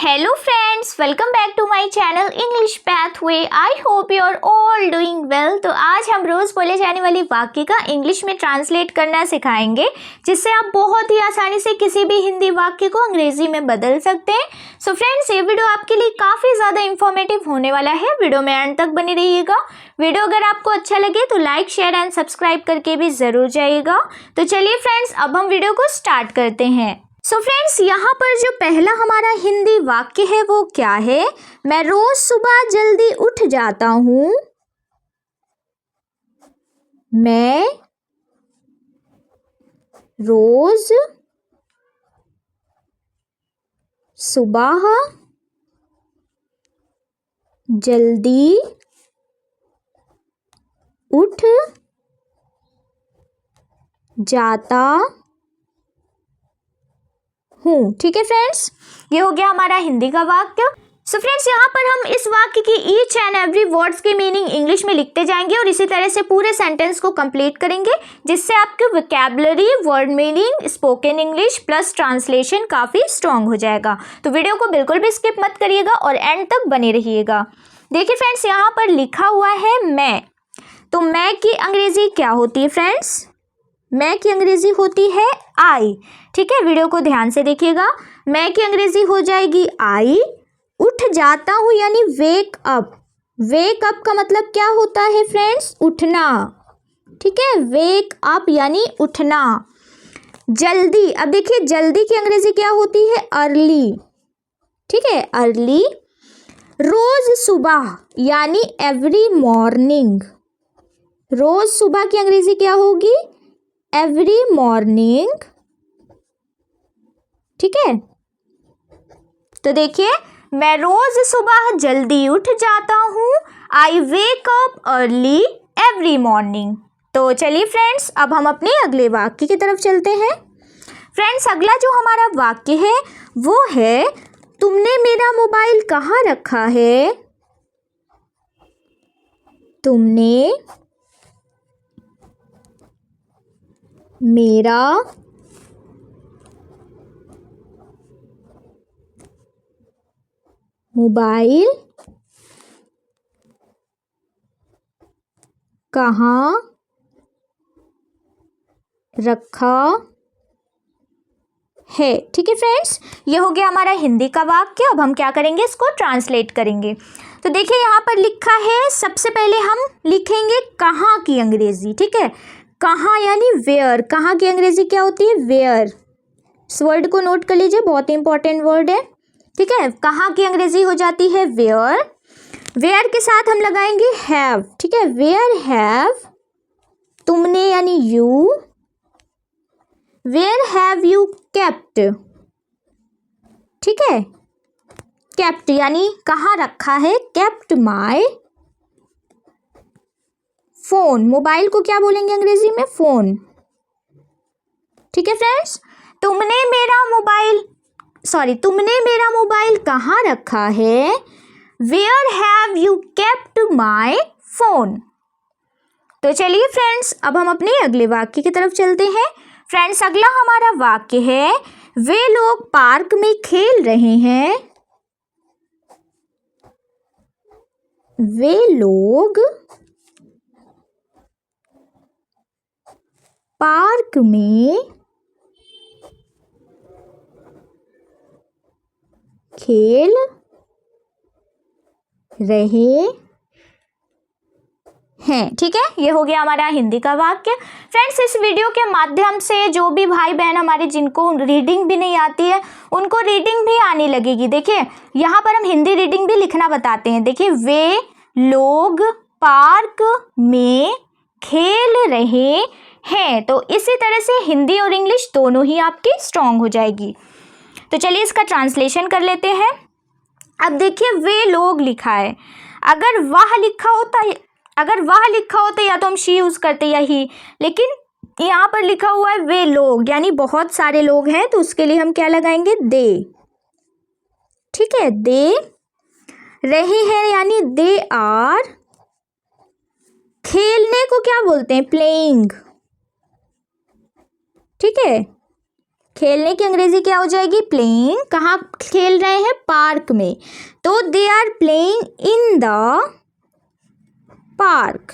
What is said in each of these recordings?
Hello friends, welcome back to my channel English Pathway. I hope you are all doing well. तो आज हम रोज बोले जाने वाली वाक्य का इंग्लिश में ट्रांसलेट करना सिखाएंगे, जिससे आप बहुत ही आसानी से किसी भी हिंदी वाक्य को अंग्रेजी में बदल सकते हैं. सो फ्रेंड्स, ये वीडियो आपके लिए काफ़ी ज़्यादा इंफॉर्मेटिव होने वाला है. वीडियो में एंड तक बनी रहिएगा. वीडियो अगर आपको अच्छा लगे तो लाइक, शेयर एंड सब्सक्राइब करके भी ज़रूर जाइएगा. तो चलिए फ्रेंड्स, अब हम वीडियो को स्टार्ट करते हैं. सो फ्रेंड्स, यहाँ पर जो पहला हमारा हिंदी वाक्य है वो क्या है? मैं रोज सुबह जल्दी उठ जाता हूँ. मैं रोज सुबह जल्दी उठ जाता हूँ. ठीक है फ्रेंड्स, ये हो गया हमारा हिंदी का वाक्य. सो फ्रेंड्स, यहाँ पर हम इस वाक्य की ईच एंड एवरी वर्ड्स की मीनिंग इंग्लिश में लिखते जाएंगे और इसी तरह से पूरे सेंटेंस को कंप्लीट करेंगे, जिससे आपकी vocabulary, word meaning, spoken English plus translation काफ़ी स्ट्रांग हो जाएगा. तो वीडियो को बिल्कुल भी स्किप मत करिएगा और एंड तक बने रहिएगा. देखिए फ्रेंड्स, यहाँ पर लिखा हुआ है मैं. तो मैं की अंग्रेजी क्या होती है फ्रेंड्स? मैं की अंग्रेजी होती है आई. ठीक है, वीडियो को ध्यान से देखिएगा. मैं की अंग्रेजी हो जाएगी आई. उठ जाता हूँ यानी वेक अप. वेक अप का मतलब क्या होता है फ्रेंड्स? उठना. ठीक है, वेक अप यानी उठना. जल्दी, अब देखिए जल्दी की अंग्रेजी क्या होती है? अर्ली. ठीक है, अर्ली. रोज सुबह यानी एवरी मॉर्निंग. रोज सुबह की अंग्रेजी क्या होगी? Every morning. ठीक है, तो देखिए, मैं रोज सुबह जल्दी उठ जाता हूँ. I wake up early every morning. तो चलिए फ्रेंड्स, अब हम अपने अगले वाक्य की तरफ चलते हैं. फ्रेंड्स, अगला जो हमारा वाक्य है वो है, तुमने मेरा मोबाइल कहाँ रखा है? तुमने मेरा मोबाइल कहाँ रखा है? ठीक है फ्रेंड्स, ये हो गया हमारा हिंदी का वाक्य. अब हम क्या करेंगे? इसको ट्रांसलेट करेंगे. तो देखिए यहाँ पर लिखा है, सबसे पहले हम लिखेंगे कहाँ की अंग्रेजी. ठीक है, कहाँ यानी वेयर. कहाँ की अंग्रेजी क्या होती है? वेयर. इस वर्ड को नोट कर लीजिए, बहुत ही इंपॉर्टेंट वर्ड है. ठीक है, कहाँ की अंग्रेजी हो जाती है? वेयर. वेयर के साथ हम लगाएंगे हैव. ठीक है, वेयर हैव. तुमने यानी you. Where have you kept. ठीक है, केप्ट यानी कहाँ रखा है? Kept my phone. मोबाइल को क्या बोलेंगे अंग्रेजी में? फोन. ठीक है फ्रेंड्स, तुमने मेरा मोबाइल कहाँ रखा है? Where have you kept my phone. तो चलिए फ्रेंड्स, अब हम अपने अगले वाक्य की तरफ चलते हैं. फ्रेंड्स, अगला हमारा वाक्य है, वे लोग पार्क में खेल रहे हैं. वे लोग पार्क में खेल रहे हैं. ठीक है, ये हो गया हमारा हिंदी का वाक्य. फ्रेंड्स, इस वीडियो के माध्यम से जो भी भाई बहन हमारे जिनको रीडिंग भी नहीं आती है, उनको रीडिंग भी आने लगेगी. देखिए, यहाँ पर हम हिंदी रीडिंग भी लिखना बताते हैं. देखिए, वे लोग पार्क में खेल रहे हैं. तो इसी तरह से हिंदी और इंग्लिश दोनों ही आपकी स्ट्रांग हो जाएगी. तो चलिए इसका ट्रांसलेशन कर लेते हैं. अब देखिए, वे लोग लिखा है. अगर वह लिखा होता या तो हम शी यूज़ करते या ही, लेकिन यहाँ पर लिखा हुआ है वे लोग यानी बहुत सारे लोग हैं, तो उसके लिए हम क्या लगाएंगे? दे. ठीक है, दे रहे हैं यानी दे आर. खेलने को क्या बोलते हैं? प्लेइंग. ठीक है, खेलने की अंग्रेजी क्या हो जाएगी? प्लेइंग। कहाँ खेल रहे हैं? पार्क में। तो they are playing in the park.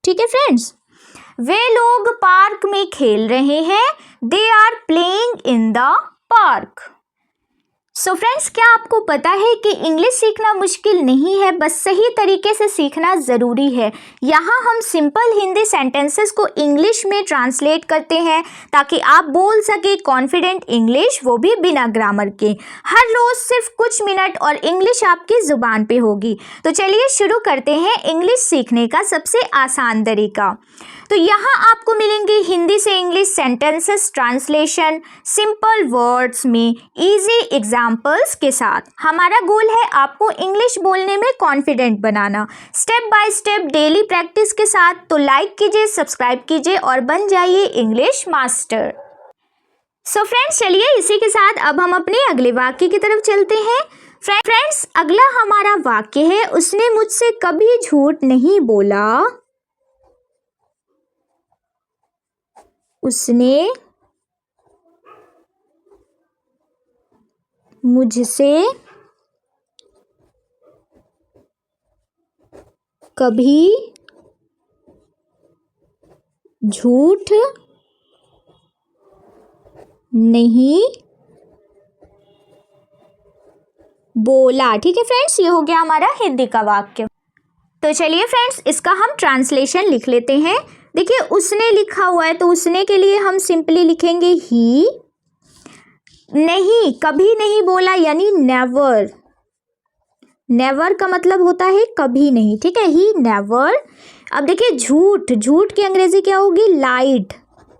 ठीक है फ्रेंड्स, वे लोग पार्क में खेल रहे हैं। They are playing in the park. So friends, क्या आपको पता है कि इंग्लिश सीखना मुश्किल नहीं है, बस सही तरीके से सीखना ज़रूरी है। यहाँ हम सिंपल हिंदी सेंटेंसेस को इंग्लिश में ट्रांसलेट करते हैं ताकि आप बोल सके कॉन्फिडेंट इंग्लिश, वो भी बिना ग्रामर के। हर रोज़ सिर्फ कुछ मिनट और इंग्लिश आपकी ज़ुबान पे होगी। तो चलिए शुरू करते हैं इंग्लिश सीखने का सबसे आसान तरीका। तो यहाँ आपको मिलेंगे हिंदी से English sentences translation simple words में इजी एग्जाम्पल्स के साथ। हमारा गोल है आपको इंग्लिश बोलने में confident banana, step by step daily practice के साथ। तो लाइक कीजिए, सब्सक्राइब कीजिए और बन जाइए इंग्लिश मास्टर। सो फ्रेंड्स, चलिए इसी के साथ अब हम अपने अगले वाक्य की तरफ चलते हैं। फ्रेंड्स, अगला हमारा वाक्य है, उसने मुझसे कभी झूठ नहीं बोला। उसने मुझसे कभी झूठ नहीं बोला। ठीक है फ्रेंड्स, ये हो गया हमारा हिंदी का वाक्य। तो चलिए फ्रेंड्स, इसका हम ट्रांसलेशन लिख लेते हैं। देखिए, उसने लिखा हुआ है तो उसने के लिए हम सिंपली लिखेंगे ही। नहीं, कभी नहीं बोला यानी नेवर। नेवर का मतलब होता है कभी नहीं। ठीक है, ही नेवर। अब देखिए झूठ, झूठ की अंग्रेजी क्या होगी? लाइड।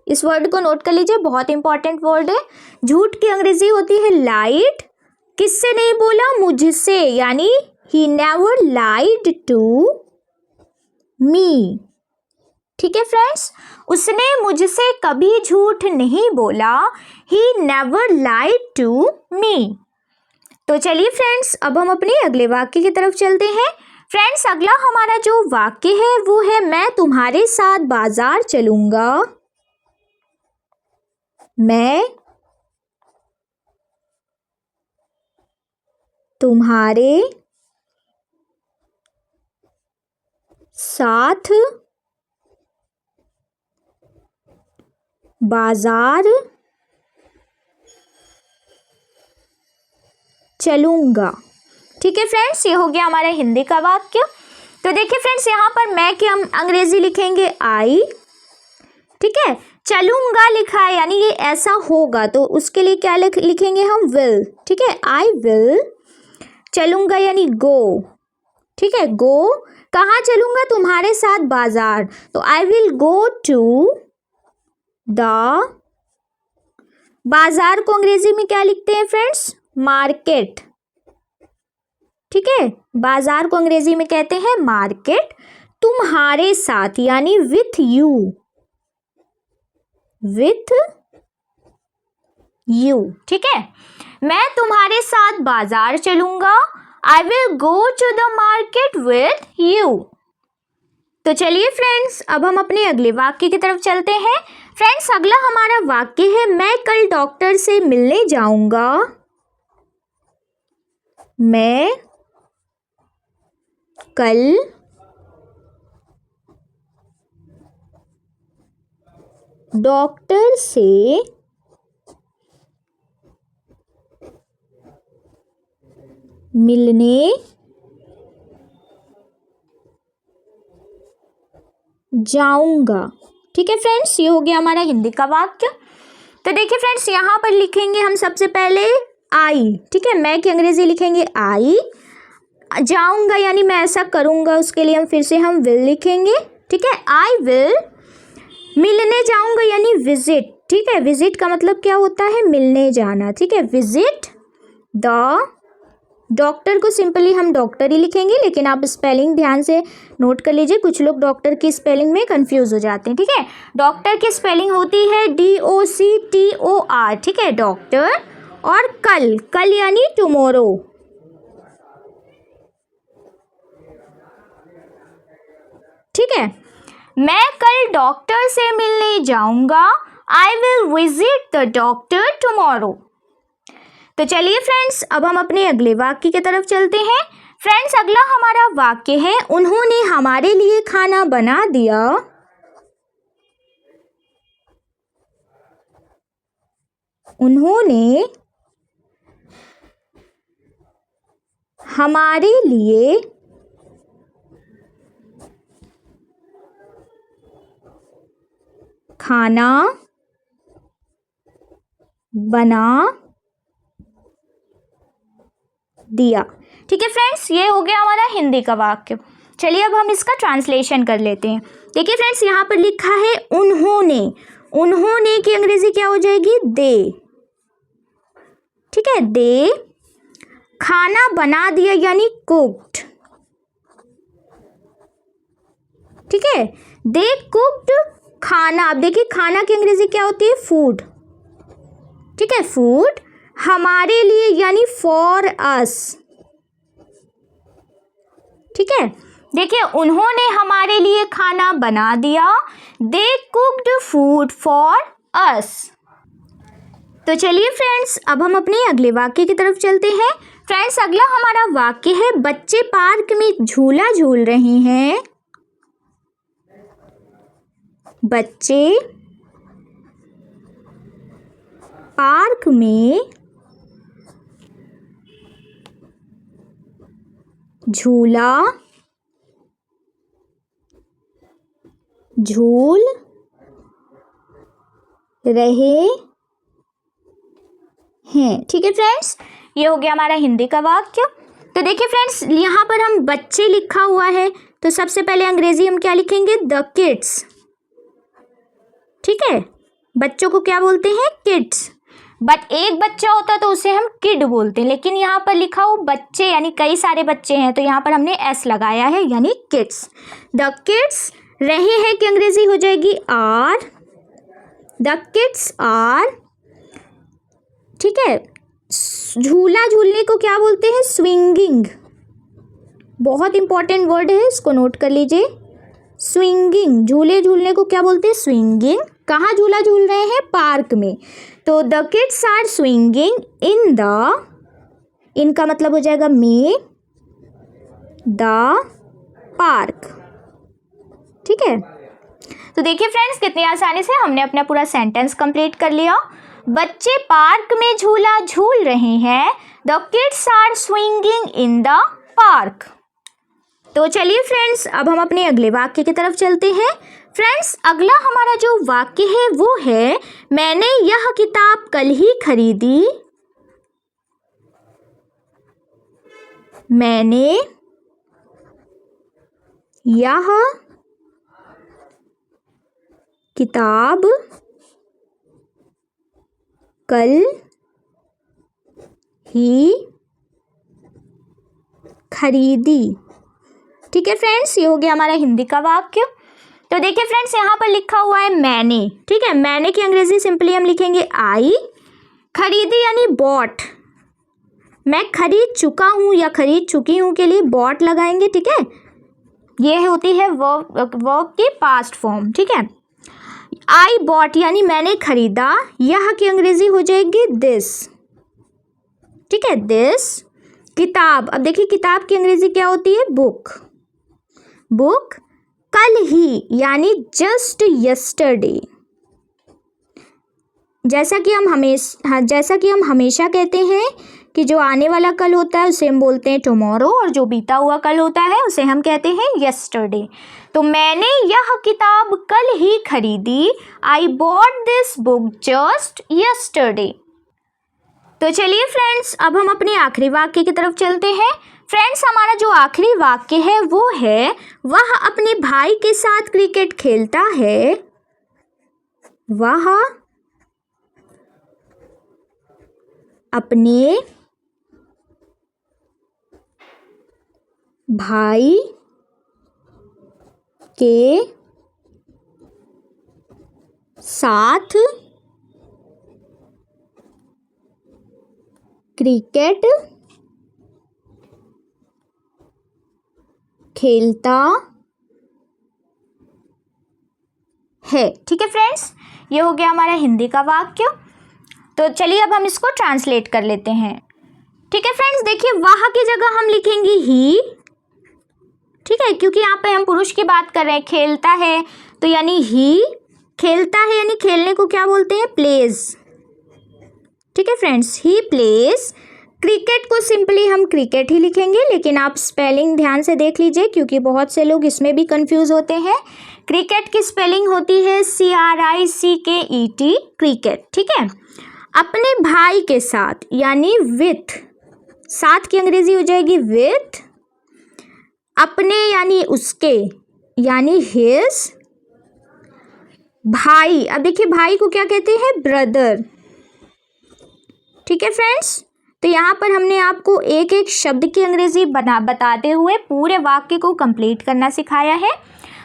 इस वर्ड को नोट कर लीजिए, बहुत इंपॉर्टेंट वर्ड है। झूठ की अंग्रेजी होती है लाइड। किससे नहीं बोला? मुझसे, यानी ही नेवर लाइड टू मी। ठीक है फ्रेंड्स, उसने मुझसे कभी झूठ नहीं बोला। He never lied to me. तो चलिए फ्रेंड्स, अब हम अपने अगले वाक्य की तरफ चलते हैं। फ्रेंड्स, अगला हमारा जो वाक्य है वो है, मैं तुम्हारे साथ बाजार चलूंगा। मैं तुम्हारे साथ बाजार चलूंगा। ठीक है फ्रेंड्स, ये हो गया हमारा हिंदी का वाक्य। तो देखिए फ्रेंड्स, यहाँ पर मैं की हम अंग्रेजी लिखेंगे आई। ठीक है, चलूंगा लिखा है यानी ये ऐसा होगा, तो उसके लिए क्या लिखेंगे हम? विल। ठीक है, आई विल। चलूंगा यानी गो। ठीक है, गो। कहाँ चलूंगा? तुम्हारे साथ बाजार, तो I will go to the. बाजार को अंग्रेजी में क्या लिखते हैं फ्रेंड्स? मार्केट। ठीक है, बाजार को अंग्रेजी में कहते हैं मार्केट। तुम्हारे साथ यानी विथ यू। With you. ठीक है, मैं तुम्हारे साथ बाजार चलूंगा। I will go to the market with you. तो चलिए फ्रेंड्स, अब हम अपने अगले वाक्य की तरफ चलते हैं। फ्रेंड्स, अगला हमारा वाक्य है, मैं कल डॉक्टर से मिलने जाऊंगा। मैं कल डॉक्टर से मिलने जाऊंगा। ठीक है फ्रेंड्स, ये हो गया हमारा हिंदी का वाक्य। तो देखिए फ्रेंड्स, यहाँ पर लिखेंगे हम सबसे पहले आई। ठीक है, मैं की अंग्रेजी लिखेंगे आई। जाऊंगा यानी मैं ऐसा करूंगा, उसके लिए हम फिर से हम विल लिखेंगे। ठीक है, आई विल। मिलने जाऊंगा यानी विजिट। ठीक है, विजिट का मतलब क्या होता है? मिलने जाना। ठीक है, विजिट द। डॉक्टर को सिंपली हम डॉक्टर ही लिखेंगे, लेकिन आप स्पेलिंग ध्यान से नोट कर लीजिए, कुछ लोग डॉक्टर की स्पेलिंग में कंफ्यूज हो जाते हैं। ठीक है, डॉक्टर की स्पेलिंग होती है DOCTOR। ठीक है, डॉक्टर। और कल, कल यानी टुमारो। ठीक है, मैं कल डॉक्टर से मिलने जाऊंगा। I will visit the doctor tomorrow. तो चलिए फ्रेंड्स, अब हम अपने अगले वाक्य की तरफ चलते हैं। फ्रेंड्स, अगला हमारा वाक्य है, उन्होंने हमारे लिए खाना बना दिया। उन्होंने हमारे लिए खाना बना दिया। ठीक है फ्रेंड्स, ये हो गया हमारा हिंदी का वाक्य। चलिए अब हम इसका ट्रांसलेशन कर लेते हैं। देखिए फ्रेंड्स, यहाँ पर लिखा है उन्होंने। उन्होंने की अंग्रेजी क्या हो जाएगी? दे। ठीक है, दे खाना बना दिया यानी कुक्ड। ठीक है, दे कुक्ड खाना। अब देखिए खाना की अंग्रेजी क्या होती है? फूड। ठीक है, फूड हमारे लिए यानी फॉर अस। ठीक है, देखिए उन्होंने हमारे लिए खाना बना दिया। दे कुक्ड फूड फॉर अस। तो चलिए फ्रेंड्स, अब हम अपने अगले वाक्य की तरफ चलते हैं। फ्रेंड्स, अगला हमारा वाक्य है, बच्चे पार्क में झूला झूल रहे हैं। बच्चे पार्क में झूला झूल रहे हैं। ठीक है फ्रेंड्स, ये हो गया हमारा हिंदी का वाक्य। तो देखिए फ्रेंड्स, यहाँ पर हम बच्चे लिखा हुआ है, तो सबसे पहले अंग्रेजी हम क्या लिखेंगे? The kids. ठीक है, बच्चों को क्या बोलते हैं? किड्स। बट एक बच्चा होता तो उसे हम किड बोलते हैं, लेकिन यहाँ पर लिखा हो बच्चे यानी कई सारे बच्चे हैं, तो यहाँ पर हमने एस लगाया है यानी किड्स। द किड्स रहे हैं कि अंग्रेजी हो जाएगी आर। The kids are. ठीक है, झूला झूलने को क्या बोलते हैं? स्विंगिंग। बहुत इंपॉर्टेंट वर्ड है, इसको नोट कर लीजिए। स्विंगिंग, झूले झूलने को क्या बोलते हैं? स्विंगिंग। कहाँ झूला झूल रहे हैं? पार्क में। तो the kids are swinging in the, इनका मतलब हो जाएगा में, द पार्क। ठीक है, तो देखिए फ्रेंड्स, कितनी आसानी से हमने अपना पूरा सेंटेंस कंप्लीट कर लिया। बच्चे पार्क में झूला झूल रहे हैं। The kids are swinging in the park. तो चलिए फ्रेंड्स, अब हम अपने अगले वाक्य की तरफ चलते हैं। फ्रेंड्स, अगला हमारा जो वाक्य है वो है, मैंने यह किताब कल ही खरीदी। मैंने यह किताब कल ही खरीदी। ठीक है फ्रेंड्स, ये हो गया हमारा हिंदी का वाक्य। तो देखिए फ्रेंड्स, यहाँ पर लिखा हुआ है मैंने। ठीक है, मैंने की अंग्रेजी सिंपली हम लिखेंगे आई। खरीदी यानी बॉट। मैं खरीद चुका हूँ या खरीद चुकी हूँ के लिए बॉट लगाएंगे। ठीक है, ये होती है वर्ब की पास्ट फॉर्म। ठीक है, आई बॉट यानी मैंने खरीदा। यह की अंग्रेजी हो जाएगी दिस। ठीक है, दिस किताब। अब देखिए किताब की अंग्रेजी क्या होती है? बुक। बुक कल ही यानी जस्ट यस्टरडे। जैसा कि हम हमेशा कहते हैं कि जो आने वाला कल होता है उसे हम बोलते हैं टुमारो, और जो बीता हुआ कल होता है उसे हम कहते हैं यस्टरडे। तो मैंने यह किताब कल ही खरीदी। I bought this book just yesterday. तो चलिए फ्रेंड्स, अब हम अपने आखिरी वाक्य की तरफ चलते हैं। फ्रेंड्स, हमारा जो आखिरी वाक्य है वो है, वह अपने भाई के साथ क्रिकेट खेलता है। वह अपने भाई के साथ क्रिकेट खेलता है। ठीक है फ्रेंड्स, ये हो गया हमारा हिंदी का वाक्य। तो चलिए अब हम इसको ट्रांसलेट कर लेते हैं। ठीक है फ्रेंड्स, देखिए वह की जगह हम लिखेंगे ही। ठीक है, क्योंकि यहाँ पे हम पुरुष की बात कर रहे हैं, खेलता है तो यानी ही, खेलता है यानी खेलने को क्या बोलते हैं, प्लेज। ठीक है फ्रेंड्स, ही प्लेज। क्रिकेट को सिंपली हम क्रिकेट ही लिखेंगे, लेकिन आप स्पेलिंग ध्यान से देख लीजिए क्योंकि बहुत से लोग इसमें भी कंफ्यूज होते हैं। क्रिकेट की स्पेलिंग होती है CRICKET, क्रिकेट। ठीक है, अपने भाई के साथ यानी विथ, साथ की अंग्रेजी हो जाएगी विथ। अपने यानी उसके यानी हिज। भाई, अब देखिए भाई को क्या कहते हैं, ब्रदर। ठीक है फ्रेंड्स, तो यहाँ पर हमने आपको एक एक शब्द की अंग्रेजी बताते हुए पूरे वाक्य को कंप्लीट करना सिखाया है।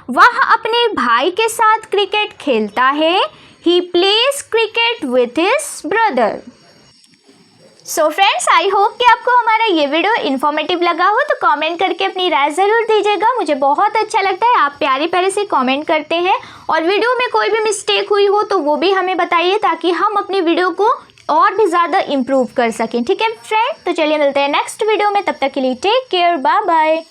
वह अपने भाई के साथ क्रिकेट खेलता है। He plays cricket with his brother. So friends, I hope कि आपको हमारा ये वीडियो इन्फॉर्मेटिव लगा हो, तो कमेंट करके अपनी राय ज़रूर दीजिएगा। मुझे बहुत अच्छा लगता है, आप प्यारे प्यारे से कमेंट करते हैं। और वीडियो में कोई भी मिस्टेक हुई हो तो वो भी हमें बताइए, ताकि हम अपनी वीडियो को और भी ज़्यादा इम्प्रूव कर सकें। ठीक है फ्रेंड, तो चलिए मिलते हैं नेक्स्ट वीडियो में, तब तक के लिए टेक केयर, बाय बाय।